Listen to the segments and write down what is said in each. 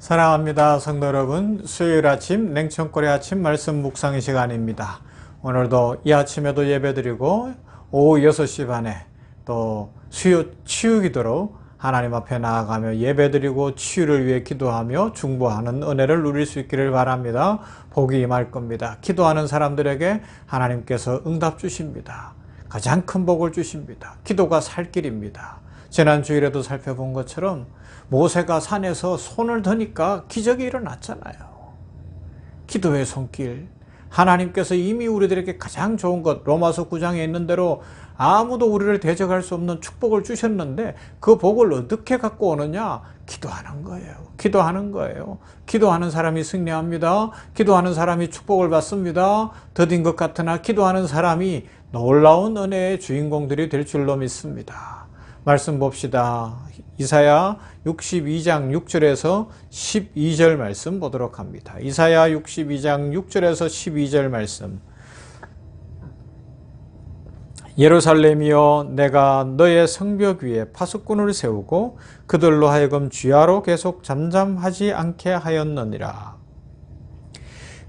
사랑합니다. 성도 여러분, 수요일 아침 냉천골의 아침 말씀 묵상의 시간입니다. 오늘도 이 아침에도 예배드리고 오후 6시 반에 또 수요 치유 기도로 하나님 앞에 나아가며 예배드리고 치유를 위해 기도하며 중보하는 은혜를 누릴 수 있기를 바랍니다. 복이 임할 겁니다. 기도하는 사람들에게 하나님께서 응답 주십니다. 가장 큰 복을 주십니다. 기도가 살 길입니다. 지난 주일에도 살펴본 것처럼 모세가 산에서 손을 드니까 기적이 일어났잖아요. 기도의 손길. 하나님께서 이미 우리들에게 가장 좋은 것, 로마서 9장에 있는 대로 아무도 우리를 대적할 수 없는 축복을 주셨는데 그 복을 어떻게 갖고 오느냐? 기도하는 거예요. 기도하는 거예요. 기도하는 사람이 승리합니다. 기도하는 사람이 축복을 받습니다. 더딘 것 같으나 기도하는 사람이 놀라운 은혜의 주인공들이 될 줄로 믿습니다. 말씀 봅시다. 이사야 62장 6절에서 12절 말씀 보도록 합니다. 이사야 62장 6절에서 12절 말씀. 예루살렘이여, 내가 너의 성벽 위에 파수꾼을 세우고 그들로 하여금 주야로 계속 잠잠하지 않게 하였느니라.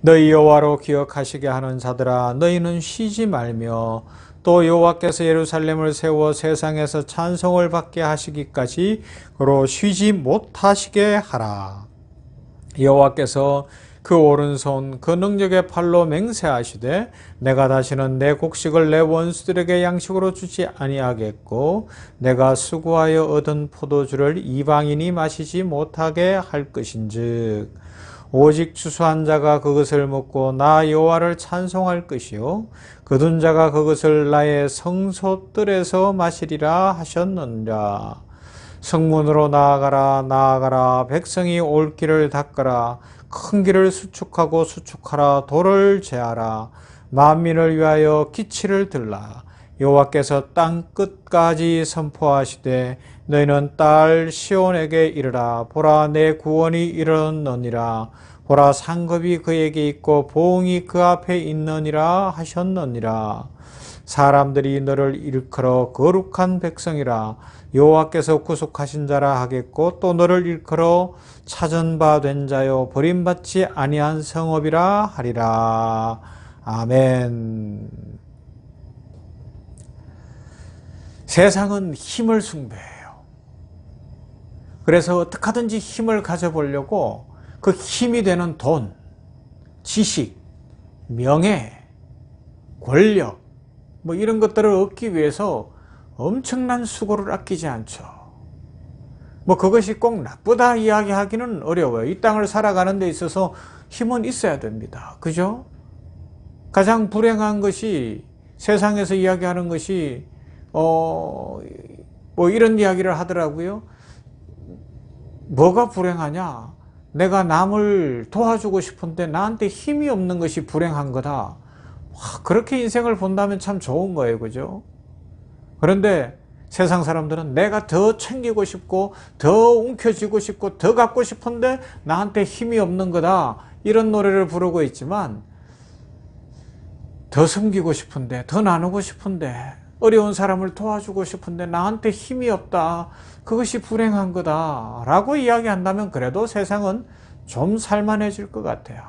너희 여호와로 기억하시게 하는 자들아, 너희는 쉬지 말며 또 여호와께서 예루살렘을 세워 세상에서 찬송을 받게 하시기까지 그로 쉬지 못하시게 하라. 여호와께서 그 오른손 그 능력의 팔로 맹세하시되 내가 다시는 내 곡식을 내 원수들에게 양식으로 주지 아니하겠고 내가 수고하여 얻은 포도주를 이방인이 마시지 못하게 할 것인즉 오직 추수한 자가 그것을 먹고 나 여호와를 찬송할 것이요 거둔 자가 그것을 나의 성소뜰에서 마시리라 하셨느니라. 성문으로 나아가라 나아가라. 백성이 올 길을 닦으라. 큰 길을 수축하고 수축하라. 돌을 제하라. 만민을 위하여 기치를 들라. 여호와께서 땅 끝까지 선포하시되 너희는 딸 시온에게 이르라. 보라, 내 구원이 이르렀느니라. 보라, 상급이 그에게 있고 보응이 그 앞에 있느니라 하셨느니라. 사람들이 너를 일컬어 거룩한 백성이라 여호와께서 구속하신 자라 하겠고 또 너를 일컬어 찾은 바 된 자요 버림받지 아니한 성읍이라 하리라. 아멘. 세상은 힘을 숭배해요. 그래서 어떻게 하든지 힘을 가져보려고 그 힘이 되는 돈, 지식, 명예, 권력 이런 것들을 얻기 위해서 엄청난 수고를 아끼지 않죠. 그것이 꼭 나쁘다 이야기하기는 어려워요. 이 땅을 살아가는 데 있어서 힘은 있어야 됩니다. 그죠? 가장 불행한 것이 세상에서 이야기하는 것이 이런 이야기를 하더라고요. 뭐가 불행하냐? 내가 남을 도와주고 싶은데 나한테 힘이 없는 것이 불행한 거다. 그렇게 인생을 본다면 참 좋은 거예요. 그죠? 그런데 세상 사람들은 내가 더 챙기고 싶고 더 움켜쥐고 싶고 더 갖고 싶은데 나한테 힘이 없는 거다. 이런 노래를 부르고 있지만 더 섬기고 싶은데 더 나누고 싶은데 어려운 사람을 도와주고 싶은데 나한테 힘이 없다. 그것이 불행한 거다 라고 이야기한다면 그래도 세상은 좀 살만해질 것 같아요.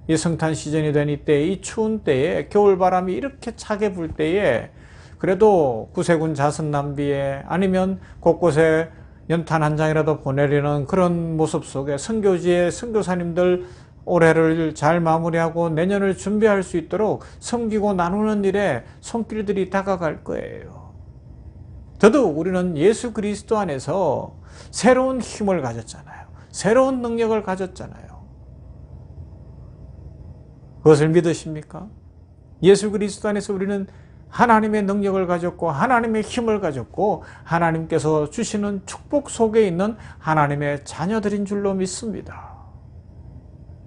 이 성탄 시즌이 된 이때, 이 추운 때에, 겨울바람이 이렇게 차게 불 때에 그래도 구세군 자선 낭비에 아니면 곳곳에 연탄 한 장이라도 보내려는 그런 모습 속에 선교지의 선교사님들 올해를 잘 마무리하고 내년을 준비할 수 있도록 섬기고 나누는 일에 손길들이 다가갈 거예요. 더더욱 우리는 예수 그리스도 안에서 새로운 힘을 가졌잖아요. 새로운 능력을 가졌잖아요. 그것을 믿으십니까? 예수 그리스도 안에서 우리는 하나님의 능력을 가졌고 하나님의 힘을 가졌고 하나님께서 주시는 축복 속에 있는 하나님의 자녀들인 줄로 믿습니다.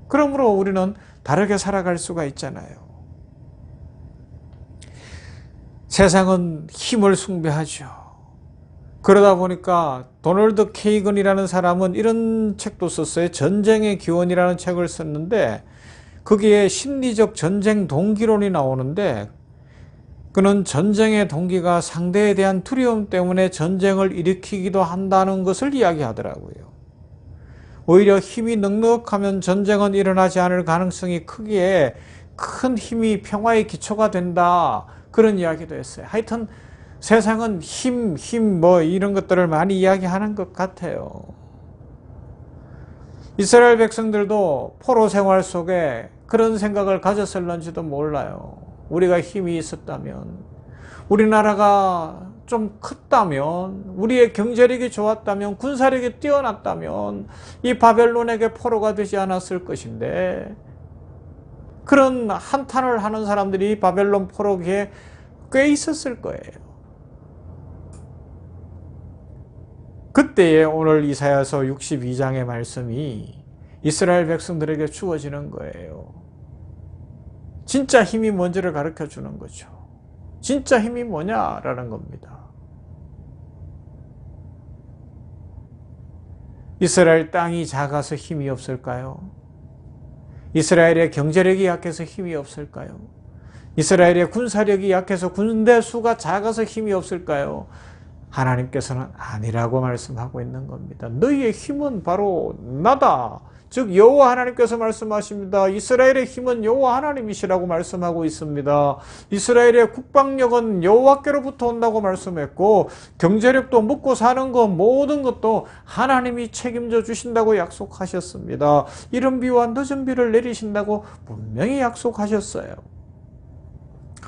그러므로 우리는 다르게 살아갈 수가 있잖아요. 세상은 힘을 숭배하죠. 그러다 보니까 도널드 케이건이라는 사람은 이런 책도 썼어요. 전쟁의 기원이라는 책을 썼는데 거기에 심리적 전쟁 동기론이 나오는데 그는 전쟁의 동기가 상대에 대한 두려움 때문에 전쟁을 일으키기도 한다는 것을 이야기하더라고요. 오히려 힘이 넉넉하면 전쟁은 일어나지 않을 가능성이 크기에 큰 힘이 평화의 기초가 된다. 그런 이야기도 했어요. 하여튼 세상은 힘 이런 것들을 많이 이야기하는 것 같아요. 이스라엘 백성들도 포로 생활 속에 그런 생각을 가졌을런지도 몰라요. 우리가 힘이 있었다면, 우리나라가 좀 컸다면, 우리의 경제력이 좋았다면, 군사력이 뛰어났다면 이 바벨론에게 포로가 되지 않았을 것인데, 그런 한탄을 하는 사람들이 바벨론 포로기에 꽤 있었을 거예요. 그때에 오늘 이사야서 62장의 말씀이 이스라엘 백성들에게 주어지는 거예요. 진짜 힘이 뭔지를 가르쳐 주는 거죠. 진짜 힘이 뭐냐라는 겁니다. 이스라엘 땅이 작아서 힘이 없을까요? 이스라엘의 경제력이 약해서 힘이 없을까요? 이스라엘의 군사력이 약해서 군대 수가 작아서 힘이 없을까요? 하나님께서는 아니라고 말씀하고 있는 겁니다. 너희의 힘은 바로 나다. 즉 여호와 하나님께서 말씀하십니다. 이스라엘의 힘은 여호와 하나님이시라고 말씀하고 있습니다. 이스라엘의 국방력은 여호와께로부터 온다고 말씀했고, 경제력도 먹고 사는 것 모든 것도 하나님이 책임져 주신다고 약속하셨습니다. 이른 비와 늦은 비를 내리신다고 분명히 약속하셨어요.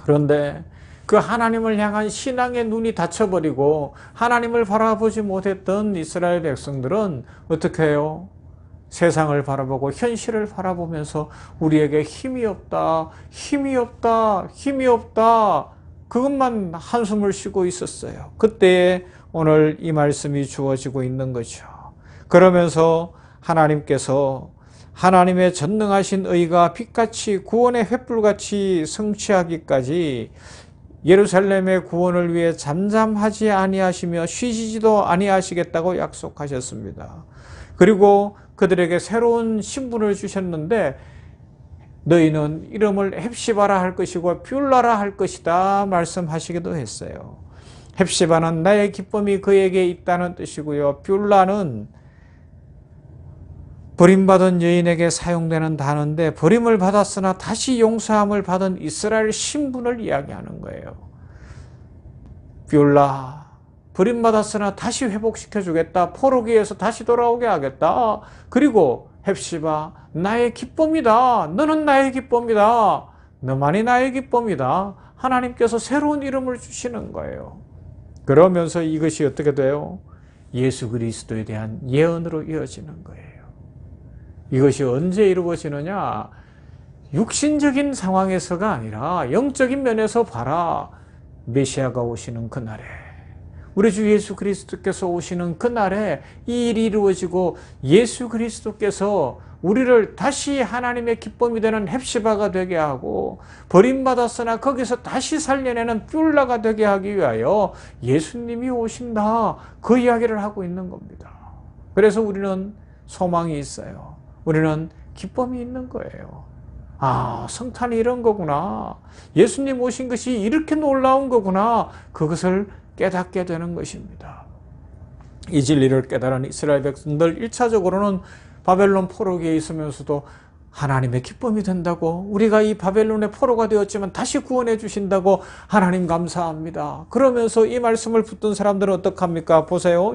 그런데 그 하나님을 향한 신앙의 눈이 닫혀버리고 하나님을 바라보지 못했던 이스라엘 백성들은 어떻게 해요? 세상을 바라보고 현실을 바라보면서 우리에게 힘이 없다, 힘이 없다, 힘이 없다, 그것만 한숨을 쉬고 있었어요. 그때에 오늘 이 말씀이 주어지고 있는 거죠. 그러면서 하나님께서 하나님의 전능하신 의가 빛같이 구원의 횃불같이 성취하기까지 예루살렘의 구원을 위해 잠잠하지 아니하시며 쉬지도 아니하시겠다고 약속하셨습니다. 그리고 그들에게 새로운 신분을 주셨는데, 너희는 이름을 헵시바라 할 것이고 뷸라라 할 것이다 말씀하시기도 했어요. 헵시바는 나의 기쁨이 그에게 있다는 뜻이고요. 뷸라는 버림받은 여인에게 사용되는 단어인데, 버림을 받았으나 다시 용서함을 받은 이스라엘 신분을 이야기하는 거예요. 뷸라, 버림받았으나 다시 회복시켜 주겠다. 포로기에서 다시 돌아오게 하겠다. 그리고 헵시바, 나의 기쁨이다. 너는 나의 기쁨이다. 너만이 나의 기쁨이다. 하나님께서 새로운 이름을 주시는 거예요. 그러면서 이것이 어떻게 돼요? 예수 그리스도에 대한 예언으로 이어지는 거예요. 이것이 언제 이루어지느냐? 육신적인 상황에서가 아니라 영적인 면에서 봐라. 메시아가 오시는 그날에, 우리 주 예수 그리스도께서 오시는 그날에 이 일이 이루어지고, 예수 그리스도께서 우리를 다시 하나님의 기쁨이 되는 헵시바가 되게 하고, 버림받았으나 거기서 다시 살려내는 뷸라가 되게 하기 위하여 예수님이 오신다. 그 이야기를 하고 있는 겁니다. 그래서 우리는 소망이 있어요. 우리는 기쁨이 있는 거예요. 아, 성탄이 이런 거구나. 예수님 오신 것이 이렇게 놀라운 거구나. 그것을 깨닫게 되는 것입니다. 이 진리를 깨달은 이스라엘 백성들 1차적으로는 바벨론 포로기에 있으면서도 하나님의 기쁨이 된다고, 우리가 이 바벨론의 포로가 되었지만 다시 구원해 주신다고 하나님 감사합니다. 그러면서 이 말씀을 붙든 사람들은 어떡합니까? 보세요.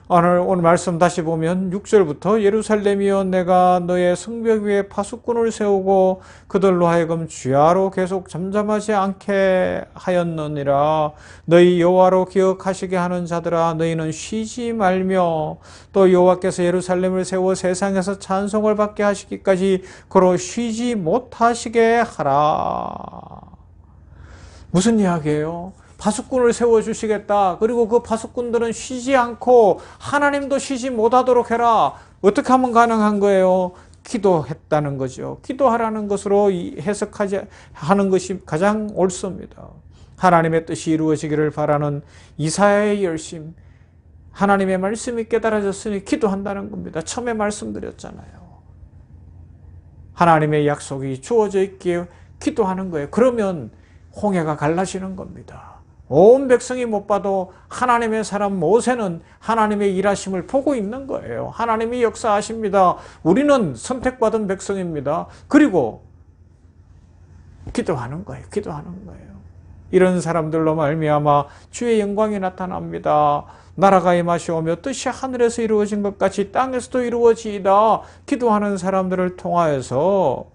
오늘 말씀 다시 보면 6절부터 예루살렘이여 내가 너의 성벽 위에 파수꾼을 세우고 그들로 하여금 주야로 계속 잠잠하지 않게 하였느니라. 너희 여호와로 기억하시게 하는 자들아 너희는 쉬지 말며 또 여호와께서 예루살렘을 세워 세상에서 찬송을 받게 하시기까지 그로 쉬지 못하시게 하라. 무슨 이야기예요? 파수꾼을 세워주시겠다. 그리고 그 파수꾼들은 쉬지 않고 하나님도 쉬지 못하도록 해라. 어떻게 하면 가능한 거예요? 기도했다는 거죠. 기도하라는 것으로 하는 것이 가장 옳습니다. 하나님의 뜻이 이루어지기를 바라는 이사야의 열심, 하나님의 말씀이 깨달아졌으니 기도한다는 겁니다. 처음에 말씀드렸잖아요. 하나님의 약속이 주어져 있기에 기도하는 거예요. 그러면 홍해가 갈라지는 겁니다. 온 백성이 못 봐도 하나님의 사람 모세는 하나님의 일하심을 보고 있는 거예요. 하나님이 역사하십니다. 우리는 선택받은 백성입니다. 그리고 기도하는 거예요. 기도하는 거예요. 이런 사람들로 말미암아 주의 영광이 나타납니다. 나라가 임하시오며 뜻이 하늘에서 이루어진 것 같이 땅에서도 이루어지이다. 기도하는 사람들을 통하여서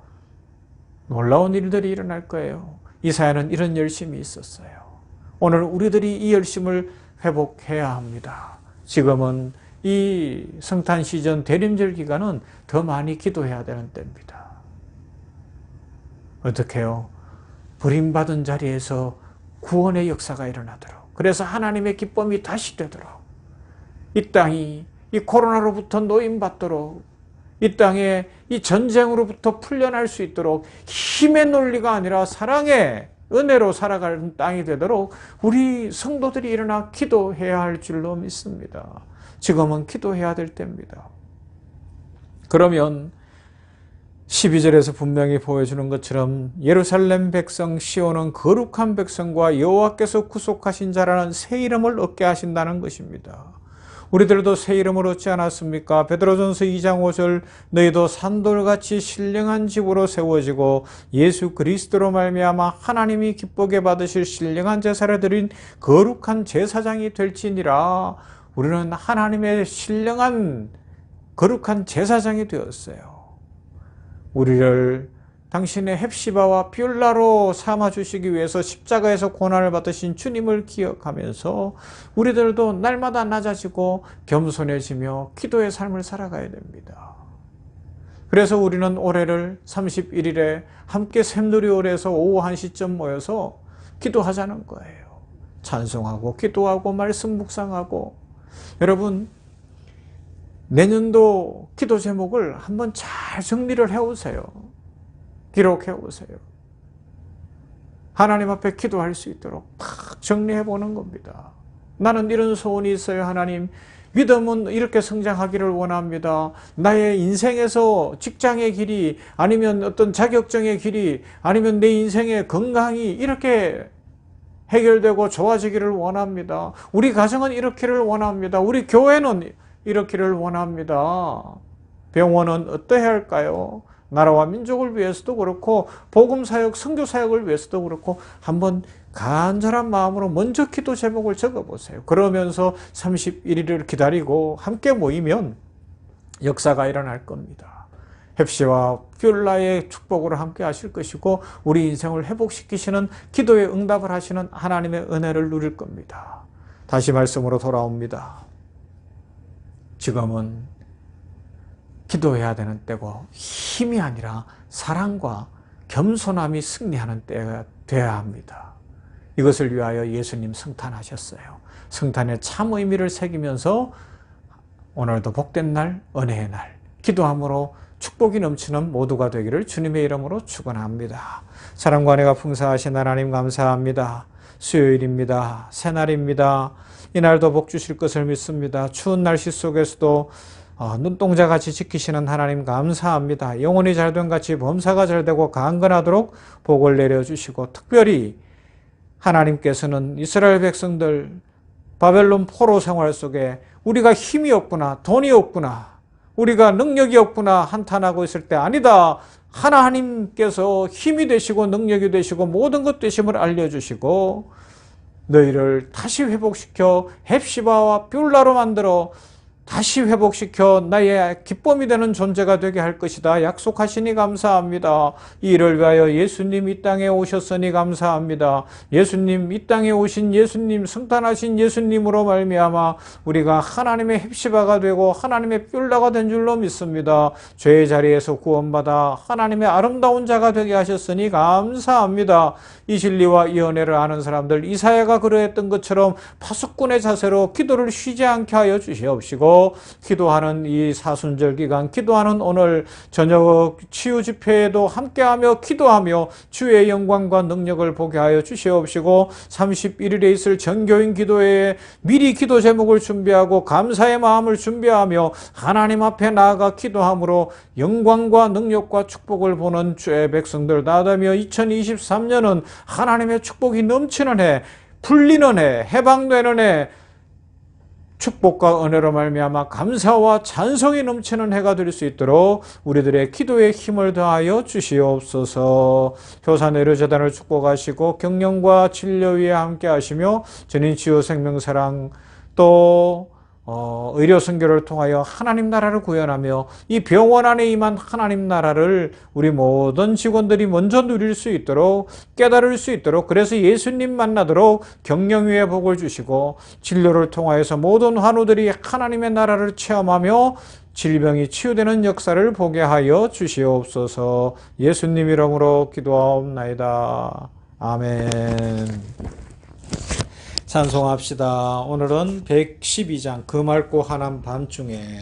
놀라운 일들이 일어날 거예요. 이사야는 이런 열심이 있었어요. 오늘 우리들이 이 열심을 회복해야 합니다. 지금은 이 성탄 시즌 대림절 기간은 더 많이 기도해야 되는 때입니다. 어떻게 해요? 버림받은 자리에서 구원의 역사가 일어나도록, 그래서 하나님의 기쁨이 다시 되도록, 이 땅이 이 코로나로부터 노임받도록, 이 땅에 이 전쟁으로부터 풀려날 수 있도록 힘의 논리가 아니라 사랑의 은혜로 살아가는 땅이 되도록 우리 성도들이 일어나 기도해야 할 줄로 믿습니다. 지금은 기도해야 될 때입니다. 그러면 12절에서 분명히 보여주는 것처럼 예루살렘 백성 시온은 거룩한 백성과 여호와께서 구속하신 자라는 새 이름을 얻게 하신다는 것입니다. 우리들도 새 이름을 얻지 않았습니까? 베드로전서 2장 5절 너희도 산돌같이 신령한 집으로 세워지고 예수 그리스도로 말미암아 하나님이 기쁘게 받으실 신령한 제사를 드린 거룩한 제사장이 될지니라. 우리는 하나님의 신령한 거룩한 제사장이 되었어요. 우리를 당신의 헵시바와 뷰라로 삼아주시기 위해서 십자가에서 고난을 받으신 주님을 기억하면서 우리들도 날마다 낮아지고 겸손해지며 기도의 삶을 살아가야 됩니다. 그래서 우리는 올해를 31일에 함께 샘누리홀에서 오후 1시쯤 모여서 기도하자는 거예요. 찬송하고 기도하고 말씀 묵상하고. 여러분, 내년도 기도 제목을 한번 잘 정리를 해오세요. 기록해 오세요. 하나님 앞에 기도할 수 있도록 딱 정리해 보는 겁니다. 나는 이런 소원이 있어요. 하나님, 믿음은 이렇게 성장하기를 원합니다. 나의 인생에서 직장의 길이, 아니면 어떤 자격증의 길이, 아니면 내 인생의 건강이 이렇게 해결되고 좋아지기를 원합니다. 우리 가정은 이렇기를 원합니다. 우리 교회는 이렇기를 원합니다. 병원은 어떠해야 할까요? 나라와 민족을 위해서도 그렇고 복음사역, 선교사역을 위해서도 그렇고 한번 간절한 마음으로 먼저 기도 제목을 적어보세요. 그러면서 31일을 기다리고 함께 모이면 역사가 일어날 겁니다. 헵시와 뷰라의 축복으로 함께 하실 것이고 우리 인생을 회복시키시는 기도에 응답을 하시는 하나님의 은혜를 누릴 겁니다. 다시 말씀으로 돌아옵니다. 지금은 기도해야 되는 때고 힘이 아니라 사랑과 겸손함이 승리하는 때가 되어야 합니다. 이것을 위하여 예수님 성탄하셨어요. 성탄의 참 의미를 새기면서 오늘도 복된 날, 은혜의 날, 기도함으로 축복이 넘치는 모두가 되기를 주님의 이름으로 축원합니다. 사랑과 은혜가 풍성하신 하나님 감사합니다. 수요일입니다. 새날입니다. 이날도 복 주실 것을 믿습니다. 추운 날씨 속에서도 눈동자같이 지키시는 하나님 감사합니다. 영혼이 잘된 같이 범사가 잘되고 강건하도록 복을 내려주시고 특별히 하나님께서는 이스라엘 백성들 바벨론 포로 생활 속에 우리가 힘이 없구나, 돈이 없구나, 우리가 능력이 없구나 한탄하고 있을 때 아니다. 하나님께서 힘이 되시고 능력이 되시고 모든 것 되심을 알려주시고 너희를 다시 회복시켜 헵시바와 뷰라로 만들어 다시 회복시켜 나의 기쁨이 되는 존재가 되게 할 것이다 약속하시니 감사합니다. 이 일을 위하여 예수님 이 땅에 오셨으니 감사합니다. 예수님 이 땅에 오신 예수님, 성탄하신 예수님으로 말미암아 우리가 하나님의 헵시바가 되고 하나님의 뷰라가 된 줄로 믿습니다. 죄의 자리에서 구원받아 하나님의 아름다운 자가 되게 하셨으니 감사합니다. 이 진리와 이 은혜를 아는 사람들, 이사야가 그러했던 것처럼 파수꾼의 자세로 기도를 쉬지 않게 하여 주시옵시고 기도하는 이 사순절 기간, 기도하는 오늘 저녁 치유 집회에도 함께하며 기도하며 주의 영광과 능력을 보게 하여 주시옵시고 31일에 있을 전교인 기도회에 미리 기도 제목을 준비하고 감사의 마음을 준비하며 하나님 앞에 나아가 기도함으로 영광과 능력과 축복을 보는 주의 백성들 나다며 2023년은 하나님의 축복이 넘치는 해, 풀리는 해, 해방되는 해, 축복과 은혜로 말미암아 감사와 찬송이 넘치는 해가 될 수 있도록 우리들의 기도에 힘을 더하여 주시옵소서. 효산의료재단을 축복하시고 경영과 진료 위에 함께 하시며 전인치유생명사랑 또 의료 선교를 통하여 하나님 나라를 구현하며 이 병원 안에 임한 하나님 나라를 우리 모든 직원들이 먼저 누릴 수 있도록 깨달을 수 있도록, 그래서 예수님 만나도록 경영 위에 복을 주시고 진료를 통하여서 모든 환우들이 하나님의 나라를 체험하며 질병이 치유되는 역사를 보게 하여 주시옵소서. 예수님 이름으로 기도하옵나이다. 아멘. 찬송합시다. 오늘은 112장 금알고 하남 밤중에